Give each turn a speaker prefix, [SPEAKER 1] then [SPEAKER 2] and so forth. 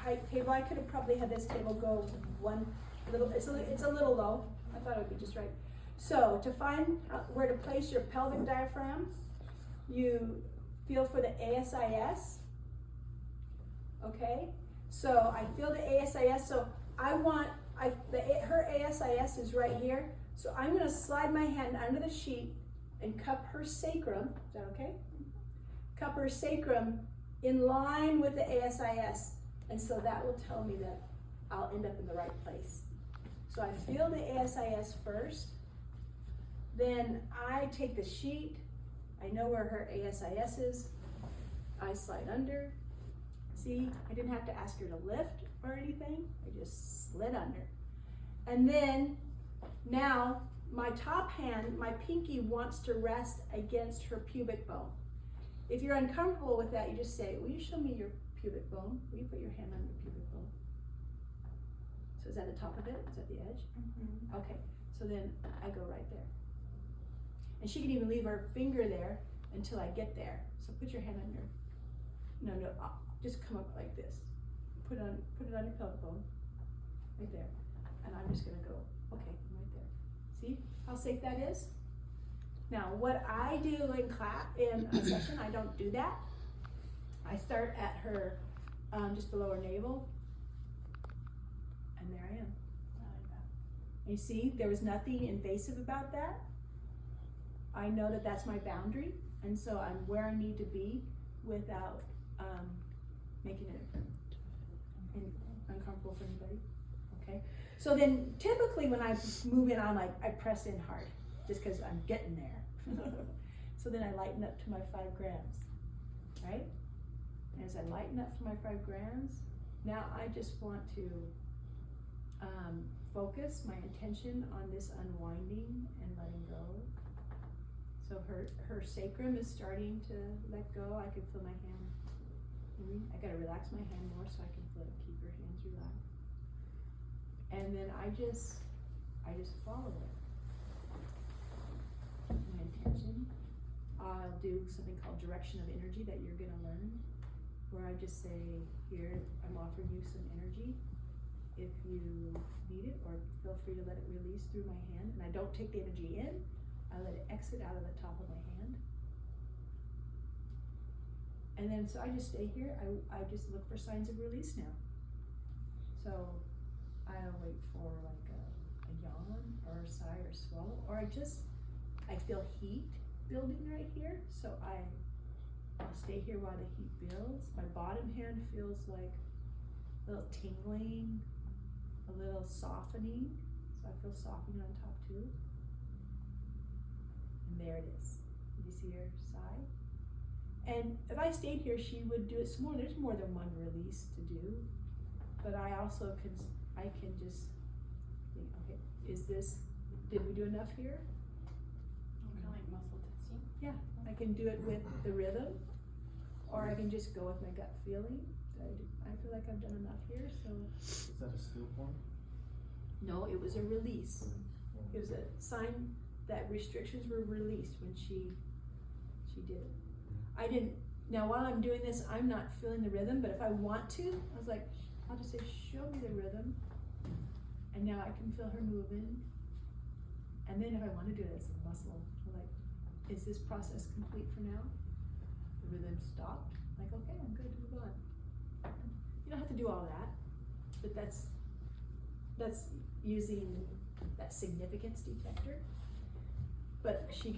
[SPEAKER 1] height table. I could have probably had this table go one little, it's a little low. I thought it would be just right. So to find where to place your pelvic diaphragm, you feel for the ASIS. Okay, so I feel the ASIS, so her ASIS is right here. So I'm gonna slide my hand under the sheet and cup her sacrum. Is that okay? Cup her sacrum in line with the ASIS. And so that will tell me that I'll end up in the right place. So I feel the ASIS first. Then I take the sheet. I know where her ASIS is. I slide under. See, I didn't have to ask her to lift or anything. I just slid under. And then now my top hand, my pinky wants to rest against her pubic bone. If you're uncomfortable with that, you just say, will you show me your pubic bone? Will you put your hand on your pubic bone? So is that the top of it? Is that the edge? Mm-hmm. Okay, so then I go right there. And she can even leave her finger there until I get there. So put your hand on your, no, just come up like this. Put it on your pelvic bone, right there. And I'm just gonna go, okay, I'm right there. See how safe that is? Now, what I do in a session, I don't do that. I start at her, just below her navel, and there I am. And you see, there was nothing invasive about that. I know that that's my boundary, and so I'm where I need to be without making it uncomfortable for anybody. Okay. So then, typically when I move in, I press in hard, just because I'm getting there. So then I lighten up to my 5 grams, right? And as I lighten up to my 5 grams, now I just want to focus my attention on this unwinding and letting go. So her sacrum is starting to let go. I can feel my hand. I gotta relax my hand more so I can feel it. Keep your hands relaxed. And then I just follow it. My intention. I'll do something called direction of energy that you're gonna learn, where I just say, here, I'm offering you some energy. If you need it, or feel free to let it release through my hand. And I don't take the energy in, I let it exit out of the top of my hand. And then, so I just stay here. I just look for signs of release now. So I'll wait for like a yawn or a sigh or swallow, or I feel heat building right here. So I'll stay here while the heat builds. My bottom hand feels like a little tingling, a little softening. So I feel softening on top too. And there it is. Did you see her sigh? And if I stayed here, she would do it some more. There's more than one release to do. But I also can just think, okay, did we do enough here?
[SPEAKER 2] Kind of like muscle testing?
[SPEAKER 1] Yeah, I can do it with the rhythm, or I can just go with my gut feeling. I feel like I've done enough here, so.
[SPEAKER 3] Is that a still point?
[SPEAKER 1] No, it was a release. It was a sign that restrictions were released when she did it. I didn't, now while I'm doing this, I'm not feeling the rhythm, but if I want to, I was like, I'll just say, show me the rhythm. And now I can feel her moving. And then if I want to do it as a muscle, I'm like, is this process complete for now? The rhythm stopped. Like, okay, I'm good to move on. You don't have to do all that, but that's using that significance detector. But she